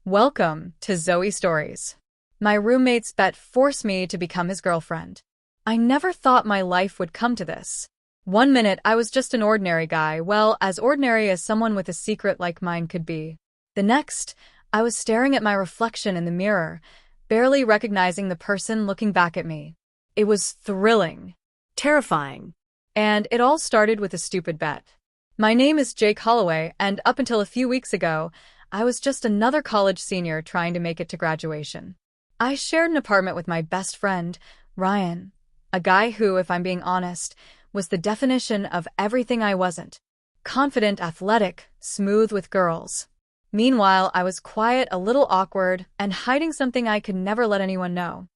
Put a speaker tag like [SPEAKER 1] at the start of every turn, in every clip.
[SPEAKER 1] Welcome to Zoe Stories. My roommate's bet forced me to become his girlfriend. I never thought my life would come to this. One minute I was just an ordinary guy, well, as ordinary as someone with a secret like mine could be. The next, I was staring at my reflection in the mirror, barely recognizing the person looking back at me. It was thrilling, terrifying, and it all started with a stupid bet. My name is Jake Holloway, and up until a few weeks ago, I was just another college senior trying to make it to graduation. I shared an apartment with my best friend, Ryan, a guy who, if I'm being honest, was the definition of everything I wasn't. Confident, athletic, smooth with girls. Meanwhile, I was quiet, a little awkward, and hiding something I could never let anyone know.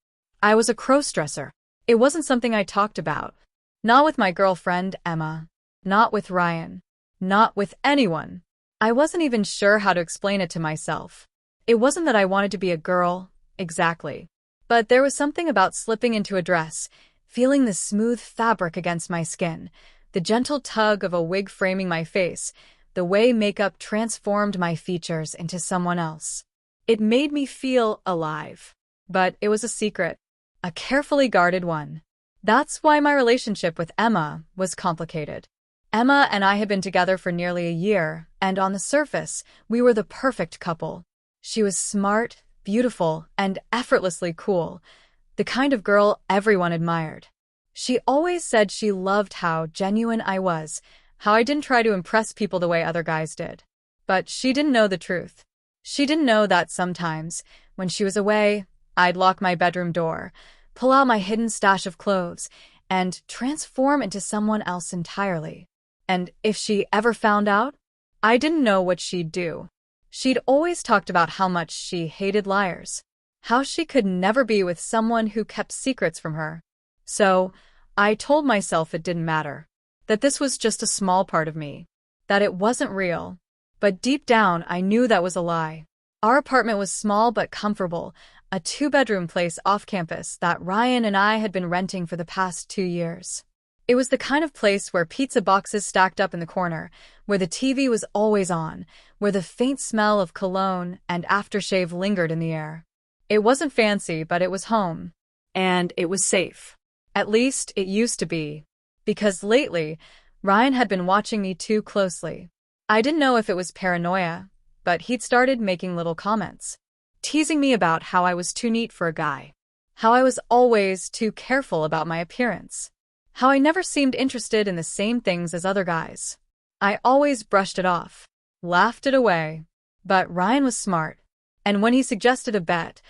[SPEAKER 1] I was a crossdresser. It wasn't something I talked about. Not with my girlfriend, Emma. Not with Ryan. Not with anyone. I wasn't even sure how to explain it to myself. It wasn't that I wanted to be a girl, exactly. But there was something about slipping into a dress, feeling the smooth fabric against my skin, the gentle tug of a wig framing my face, the way makeup transformed my features into someone else. It made me feel alive. But it was a secret, a carefully guarded one. That's why my relationship with Emma was complicated. Emma and I had been together for nearly a year, and on the surface, we were the perfect couple. She was smart, beautiful, and effortlessly cool, the kind of girl everyone admired. She always said she loved how genuine I was, how I didn't try to impress people the way other guys did. But she didn't know the truth. She didn't know that sometimes, when she was away, I'd lock my bedroom door, pull out my hidden stash of clothes, and transform into someone else entirely. And if she ever found out, I didn't know what she'd do. She'd always talked about how much she hated liars, how she could never be with someone who kept secrets from her. So, I told myself it didn't matter, that this was just a small part of me, that it wasn't real. But deep down, I knew that was a lie. Our apartment was small but comfortable, a 2-bedroom place off campus that Ryan and I had been renting for the past 2 years. It was the kind of place where pizza boxes stacked up in the corner, where the TV was always on, where the faint smell of cologne and aftershave lingered in the air. It wasn't fancy, but it was home. And it was safe. At least, it used to be. Because lately, Ryan had been watching me too closely. I didn't know if it was paranoia, but he'd started making little comments, teasing me about how I was too neat for a guy, how I was always too careful about my appearance, how I never seemed interested in the same things as other guys. I always brushed it off, laughed it away. But Ryan was smart, and when he suggested a bet,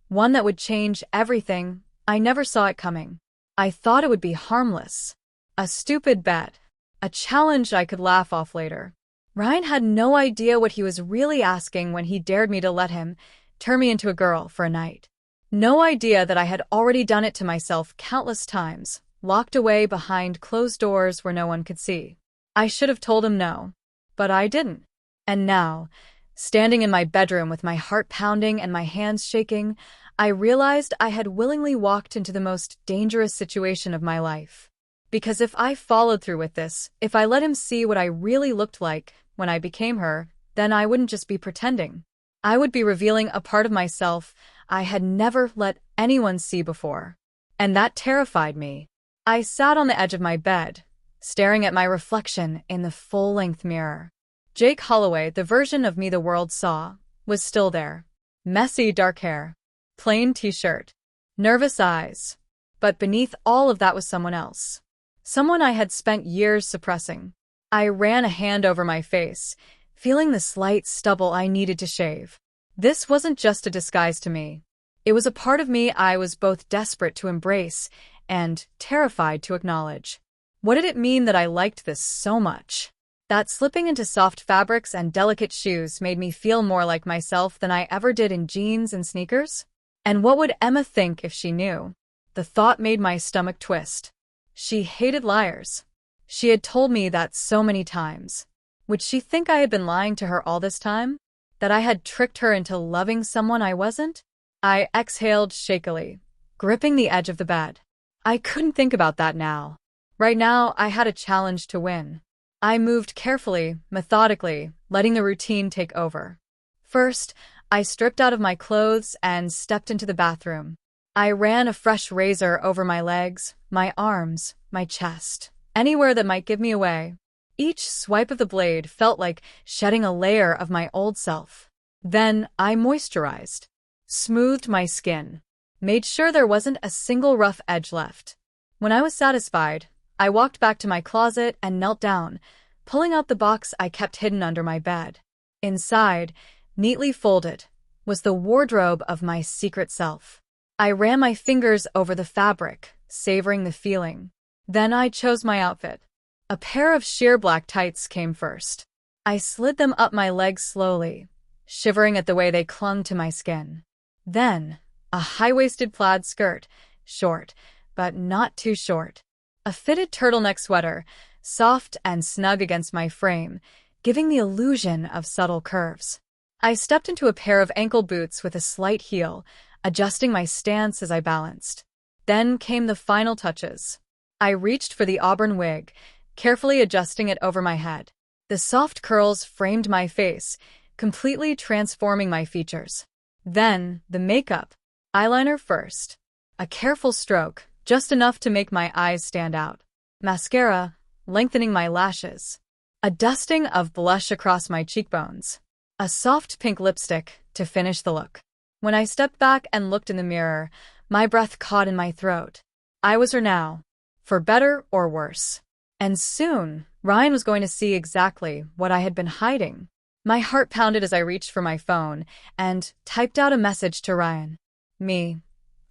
[SPEAKER 1] one that would change everything, I never saw it coming. I thought it would be harmless. A stupid bet. A challenge I could laugh off later. Ryan had no idea what he was really asking when he dared me to let him turn me into a girl for a night. No idea that I had already done it to myself countless times, locked away behind closed doors where no one could see. I should have told him no, but I didn't. And now, standing in my bedroom with my heart pounding and my hands shaking, I realized I had willingly walked into the most dangerous situation of my life. Because if I followed through with this, if I let him see what I really looked like when I became her, then I wouldn't just be pretending. I would be revealing a part of myself I had never let anyone see before. And that terrified me. I sat on the edge of my bed, staring at my reflection in the full-length mirror. Jake Holloway, the version of me the world saw, was still there. Messy dark hair, plain t-shirt, nervous eyes. But beneath all of that was someone else. Someone I had spent years suppressing. I ran a hand over my face, feeling the slight stubble I needed to shave. This wasn't just a disguise to me. It was a part of me I was both desperate to embrace and terrified to acknowledge. What did it mean that I liked this so much? That slipping into soft fabrics and delicate shoes made me feel more like myself than I ever did in jeans and sneakers? And what would Emma think if she knew? The thought made my stomach twist. She hated liars. She had told me that so many times. Would she think I had been lying to her all this time? That I had tricked her into loving someone I wasn't? I exhaled shakily, gripping the edge of the bed. I couldn't think about that now. Right now, I had a challenge to win. I moved carefully, methodically, letting the routine take over. First, I stripped out of my clothes and stepped into the bathroom. I ran a fresh razor over my legs, my arms, my chest, anywhere that might give me away. Each swipe of the blade felt like shedding a layer of my old self. Then I moisturized, smoothed my skin, made sure there wasn't a single rough edge left. When I was satisfied, I walked back to my closet and knelt down, pulling out the box I kept hidden under my bed. Inside, neatly folded, was the wardrobe of my secret self. I ran my fingers over the fabric, savoring the feeling. Then I chose my outfit. A pair of sheer black tights came first. I slid them up my legs slowly, shivering at the way they clung to my skin. Then, a high-waisted plaid skirt, short, but not too short. A fitted turtleneck sweater, soft and snug against my frame, giving the illusion of subtle curves. I stepped into a pair of ankle boots with a slight heel, adjusting my stance as I balanced. Then came the final touches. I reached for the auburn wig, carefully adjusting it over my head. The soft curls framed my face, completely transforming my features. Then, the makeup. Eyeliner first. A careful stroke, just enough to make my eyes stand out. Mascara, lengthening my lashes. A dusting of blush across my cheekbones. A soft pink lipstick to finish the look. When I stepped back and looked in the mirror, my breath caught in my throat. I was her now, for better or worse. And soon, Ryan was going to see exactly what I had been hiding. My heart pounded as I reached for my phone and typed out a message to Ryan. Me.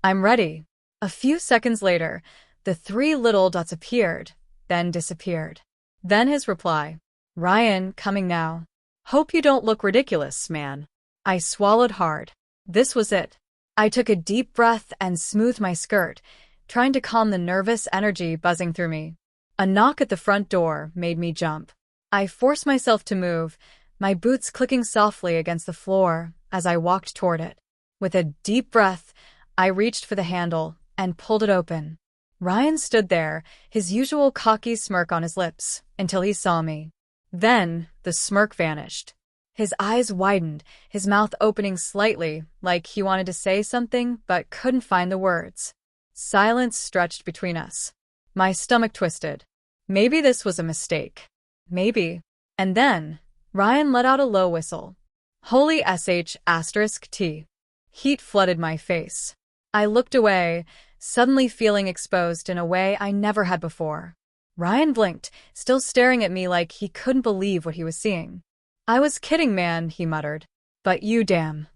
[SPEAKER 1] I'm ready. A few seconds later, the 3 little dots appeared, then disappeared. Then his reply. Ryan, coming now. Hope you don't look ridiculous, man. I swallowed hard. This was it. I took a deep breath and smoothed my skirt, trying to calm the nervous energy buzzing through me. A knock at the front door made me jump. I forced myself to move, my boots clicking softly against the floor as I walked toward it. With a deep breath, I reached for the handle and pulled it open. Ryan stood there, his usual cocky smirk on his lips, until he saw me. Then, the smirk vanished. His eyes widened, his mouth opening slightly, like he wanted to say something but couldn't find the words. Silence stretched between us. My stomach twisted. Maybe this was a mistake. Maybe. And then, Ryan let out a low whistle. Holy **T. Heat flooded my face. I looked away, suddenly feeling exposed in a way I never had before. Ryan blinked, still staring at me like he couldn't believe what he was seeing. I was kidding, man, he muttered. But you damn.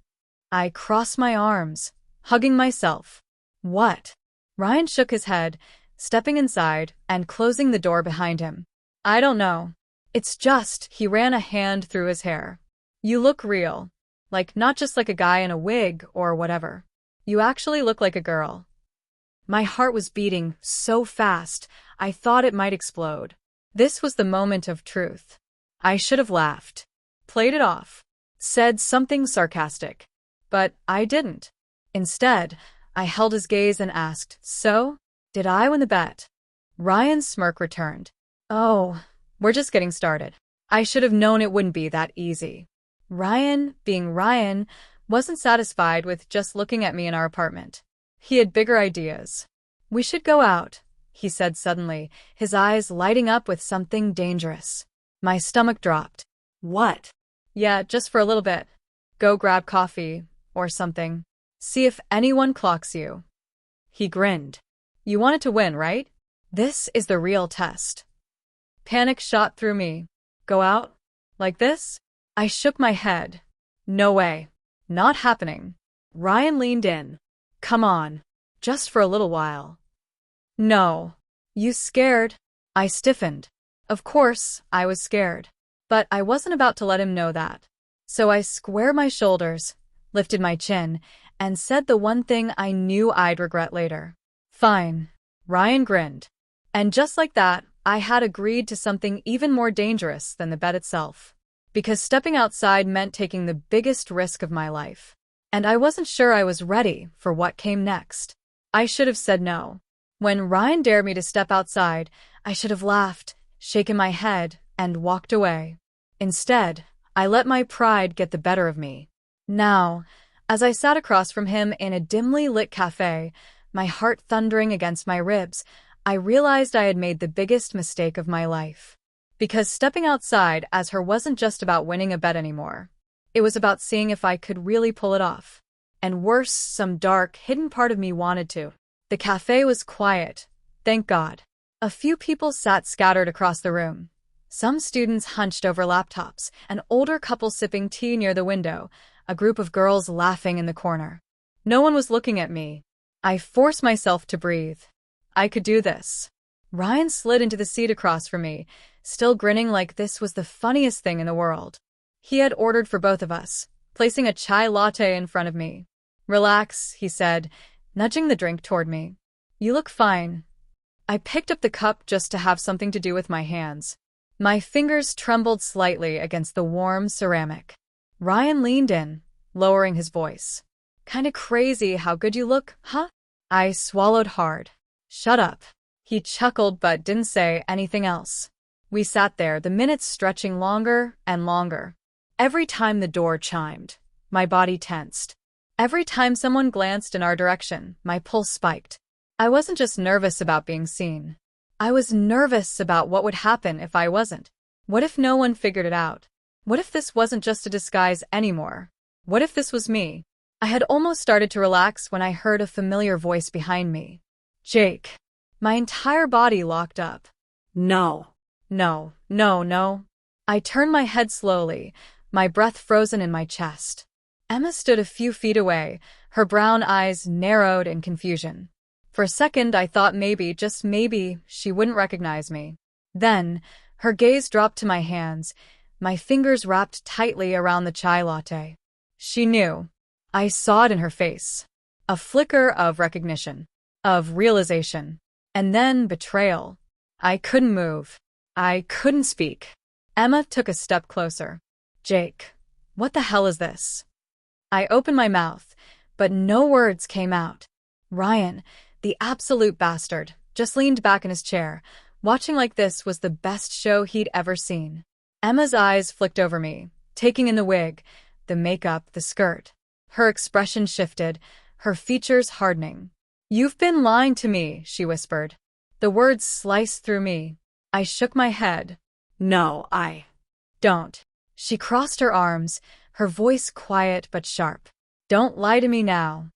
[SPEAKER 1] I crossed my arms, hugging myself. What? Ryan shook his head, stepping inside and closing the door behind him. I don't know. It's just, he ran a hand through his hair. You look real. Like not just like a guy in a wig or whatever. You actually look like a girl. My heart was beating so fast, I thought it might explode. This was the moment of truth. I should have laughed. Played it off. Said something sarcastic. But I didn't. Instead, I held his gaze and asked, So? Did I win the bet? Ryan's smirk returned. Oh, we're just getting started. I should have known it wouldn't be that easy. Ryan, being Ryan, wasn't satisfied with just looking at me in our apartment. He had bigger ideas. We should go out, he said suddenly, his eyes lighting up with something dangerous. My stomach dropped. What? Yeah, just for a little bit. Go grab coffee, or something. See if anyone clocks you. He grinned. You wanted to win, right? This is the real test. Panic shot through me. Go out? Like this? I shook my head. No way. Not happening. Ryan leaned in. Come on. Just for a little while. No. You scared? I stiffened. Of course, I was scared. But I wasn't about to let him know that. So I squared my shoulders, lifted my chin, and said the one thing I knew I'd regret later. Fine. Ryan grinned. And just like that, I had agreed to something even more dangerous than the bet itself. Because stepping outside meant taking the biggest risk of my life. And I wasn't sure I was ready for what came next. I should have said no. When Ryan dared me to step outside, I should have laughed, shaken my head, and walked away. Instead, I let my pride get the better of me. Now, as I sat across from him in a dimly lit cafe, my heart thundering against my ribs, I realized I had made the biggest mistake of my life. Because stepping outside as her wasn't just about winning a bet anymore. It was about seeing if I could really pull it off. And worse, some dark, hidden part of me wanted to. The cafe was quiet, thank God. A few people sat scattered across the room. Some students hunched over laptops, an older couple sipping tea near the window, a group of girls laughing in the corner. No one was looking at me. I forced myself to breathe. I could do this. Ryan slid into the seat across from me, still grinning like this was the funniest thing in the world. He had ordered for both of us, placing a chai latte in front of me. Relax, he said, nudging the drink toward me. You look fine. I picked up the cup just to have something to do with my hands. My fingers trembled slightly against the warm ceramic. Ryan leaned in, lowering his voice. Kinda crazy how good you look, huh? I swallowed hard. Shut up. He chuckled but didn't say anything else. We sat there, the minutes stretching longer and longer. Every time the door chimed, my body tensed. Every time someone glanced in our direction, my pulse spiked. I wasn't just nervous about being seen. I was nervous about what would happen if I wasn't. What if no one figured it out? What if this wasn't just a disguise anymore? What if this was me? I had almost started to relax when I heard a familiar voice behind me. Jake. My entire body locked up. No. No, no, no. I turned my head slowly, my breath frozen in my chest. Emma stood a few feet away, her brown eyes narrowed in confusion. For a second, I thought maybe, just maybe, she wouldn't recognize me. Then, her gaze dropped to my hands, my fingers wrapped tightly around the chai latte. She knew. I saw it in her face. A flicker of recognition, of realization, and then betrayal. I couldn't move. I couldn't speak. Emma took a step closer. Jake, what the hell is this? I opened my mouth, but no words came out. Ryan, the absolute bastard, just leaned back in his chair, watching like this was the best show he'd ever seen. Emma's eyes flicked over me, taking in the wig, the makeup, the skirt. Her expression shifted, her features hardening. You've been lying to me, she whispered. The words sliced through me. I shook my head. No, I don't. She crossed her arms, her voice quiet but sharp. Don't lie to me now.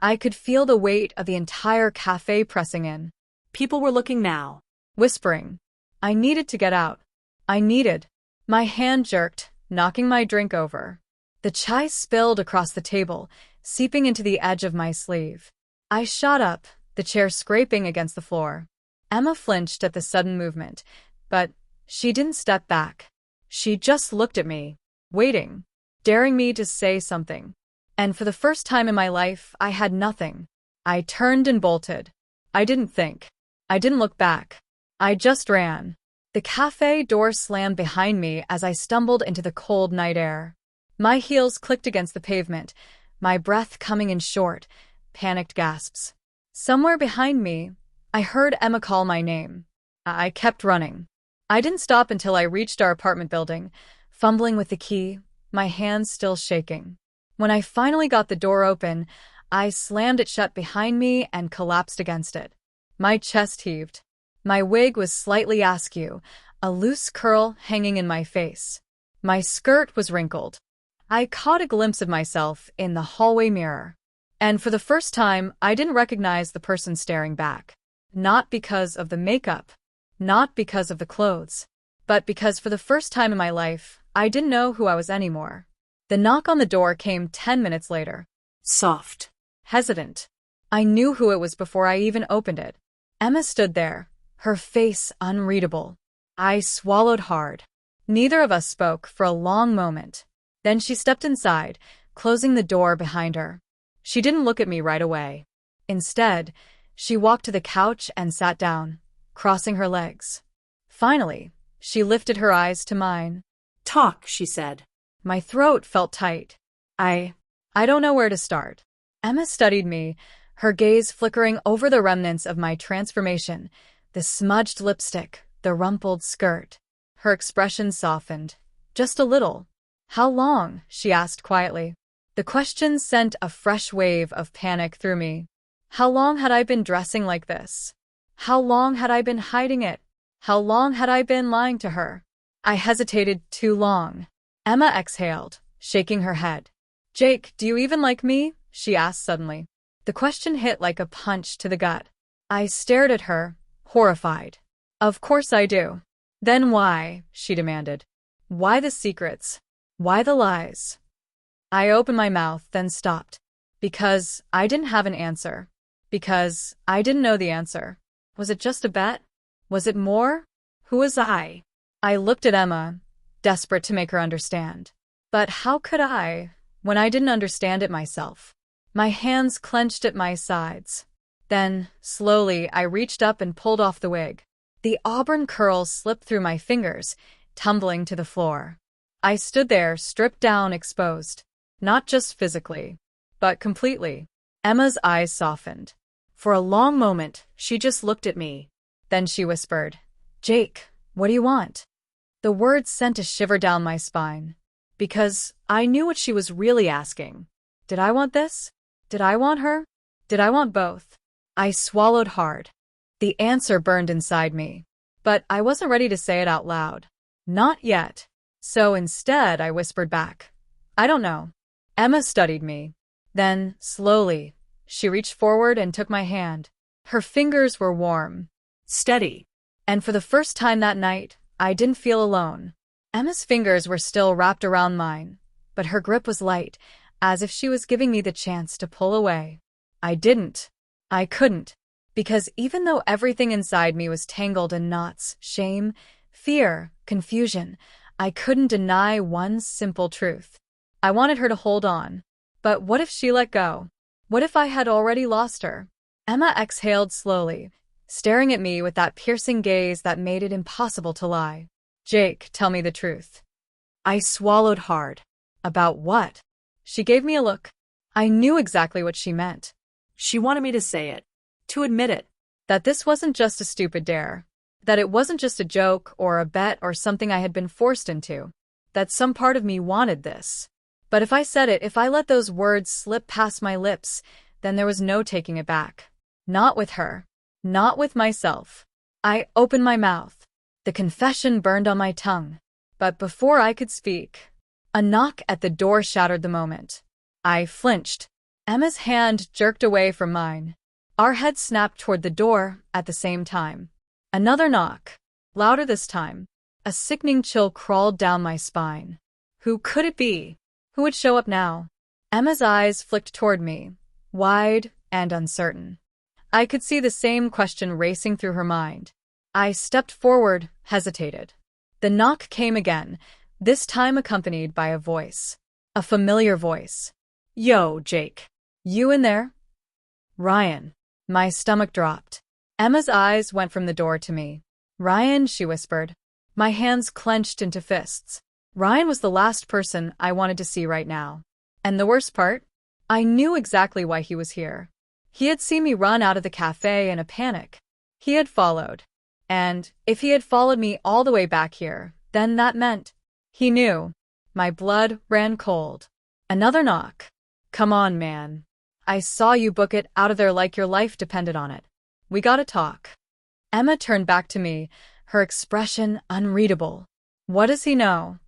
[SPEAKER 1] I could feel the weight of the entire cafe pressing in. People were looking now, whispering. I needed to get out. I needed. My hand jerked, knocking my drink over. The chai spilled across the table, seeping into the edge of my sleeve. I shot up, the chair scraping against the floor. Emma flinched at the sudden movement, but she didn't step back. She just looked at me, waiting, daring me to say something. And for the first time in my life, I had nothing. I turned and bolted. I didn't think. I didn't look back. I just ran. The cafe door slammed behind me as I stumbled into the cold night air. My heels clicked against the pavement, my breath coming in short, panicked gasps. Somewhere behind me, I heard Emma call my name. I kept running. I didn't stop until I reached our apartment building, fumbling with the key, my hands still shaking. When I finally got the door open, I slammed it shut behind me and collapsed against it. My chest heaved. My wig was slightly askew, a loose curl hanging in my face. My skirt was wrinkled. I caught a glimpse of myself in the hallway mirror. And for the first time, I didn't recognize the person staring back. Not because of the makeup, not because of the clothes, but because for the first time in my life, I didn't know who I was anymore. The knock on the door came 10 minutes later. Soft. Hesitant. I knew who it was before I even opened it. Emma stood there, her face unreadable. I swallowed hard. Neither of us spoke for a long moment. Then she stepped inside, closing the door behind her. She didn't look at me right away. Instead, she walked to the couch and sat down, crossing her legs. Finally, she lifted her eyes to mine. Talk, she said. My throat felt tight. I don't know where to start. Emma studied me, her gaze flickering over the remnants of my transformation, the smudged lipstick, the rumpled skirt. Her expression softened, just a little. How long? She asked quietly. The question sent a fresh wave of panic through me. How long had I been dressing like this? How long had I been hiding it? How long had I been lying to her? I hesitated too long. Emma exhaled, shaking her head. Jake, do you even like me? She asked suddenly. The question hit like a punch to the gut. I stared at her, horrified. Of course I do. Then why? She demanded. Why the secrets? Why the lies? I opened my mouth, then stopped. Because I didn't have an answer. Because I didn't know the answer. Was it just a bet? Was it more? Who was I? I looked at Emma, desperate to make her understand. But how could I, when I didn't understand it myself? My hands clenched at my sides. Then, slowly, I reached up and pulled off the wig. The auburn curls slipped through my fingers, tumbling to the floor. I stood there, stripped down, exposed. Not just physically, but completely. Emma's eyes softened. For a long moment, she just looked at me. Then she whispered, Jake, what do you want? The words sent a shiver down my spine. Because I knew what she was really asking. Did I want this? Did I want her? Did I want both? I swallowed hard. The answer burned inside me. But I wasn't ready to say it out loud. Not yet. So instead, I whispered back. I don't know. Emma studied me. Then, slowly, she reached forward and took my hand. Her fingers were warm, steady. And for the first time that night, I didn't feel alone. Emma's fingers were still wrapped around mine, but her grip was light, as if she was giving me the chance to pull away. I didn't. I couldn't. Because even though everything inside me was tangled in knots, shame, fear, confusion, I couldn't deny one simple truth. I wanted her to hold on. But what if she let go? What if I had already lost her? Emma exhaled slowly, staring at me with that piercing gaze that made it impossible to lie. Jake, tell me the truth. I swallowed hard. About what? She gave me a look. I knew exactly what she meant. She wanted me to say it, to admit it, that this wasn't just a stupid dare, that it wasn't just a joke or a bet or something I had been forced into, that some part of me wanted this. But if I said it, if I let those words slip past my lips, then there was no taking it back. Not with her. Not with myself. I opened my mouth. The confession burned on my tongue. But before I could speak, a knock at the door shattered the moment. I flinched. Emma's hand jerked away from mine. Our heads snapped toward the door at the same time. Another knock. Louder this time. A sickening chill crawled down my spine. Who could it be? Who would show up now? Emma's eyes flicked toward me, wide and uncertain. I could see the same question racing through her mind. I stepped forward, hesitated. The knock came again, this time accompanied by a voice. A familiar voice. Yo, Jake. You in there? Ryan. My stomach dropped. Emma's eyes went from the door to me. Ryan, she whispered. My hands clenched into fists. Ryan was the last person I wanted to see right now. And the worst part? I knew exactly why he was here. He had seen me run out of the cafe in a panic. He had followed. And if he had followed me all the way back here, then that meant he knew. My blood ran cold. Another knock. Come on, man. I saw you book it out of there like your life depended on it. We gotta talk. Emma turned back to me, her expression unreadable. What does he know?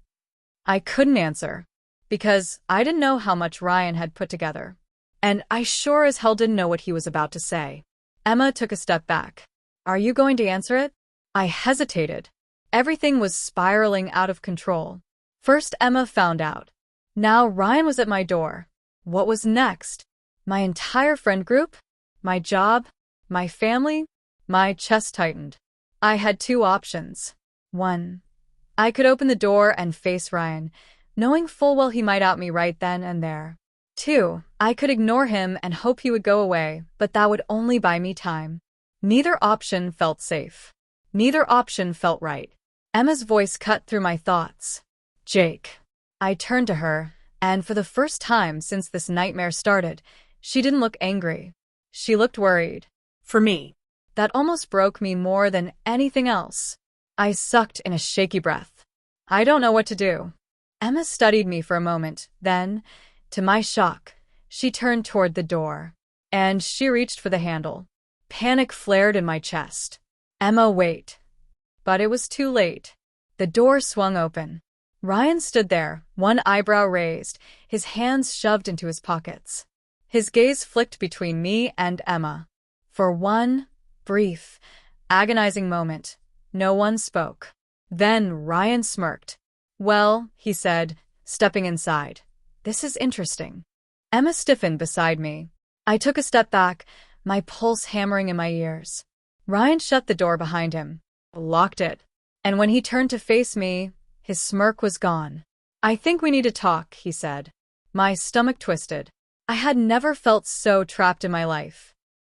[SPEAKER 1] I couldn't answer, because I didn't know how much Ryan had put together. And I sure as hell didn't know what he was about to say. Emma took a step back. Are you going to answer it? I hesitated. Everything was spiraling out of control. First Emma found out. Now Ryan was at my door. What was next? My entire friend group? My job? My family? My chest tightened. I had two options. One, I could open the door and face Ryan, knowing full well he might out me right then and there. Two, I could ignore him and hope he would go away, but that would only buy me time. Neither option felt safe. Neither option felt right. Emma's voice cut through my thoughts. Jake. I turned to her, and for the first time since this nightmare started, she didn't look angry. She looked worried. For me. That almost broke me more than anything else. I sucked in a shaky breath. I don't know what to do. Emma studied me for a moment, then, To my shock, she turned toward the door, and she reached for the handle. Panic flared in my chest. Emma, wait. But it was too late. The door swung open. Ryan stood there, one eyebrow raised, his hands shoved into his pockets. His gaze flicked between me and Emma. For one brief, agonizing moment, no one spoke. Then Ryan smirked. "Well," he said, stepping inside. "This is interesting." Emma stiffened beside me. I took a step back, my pulse hammering in my ears. Ryan shut the door behind him, locked it, and when he turned to face me, his smirk was gone. "I think we need to talk," he said. My stomach twisted. I had never felt so trapped in my life.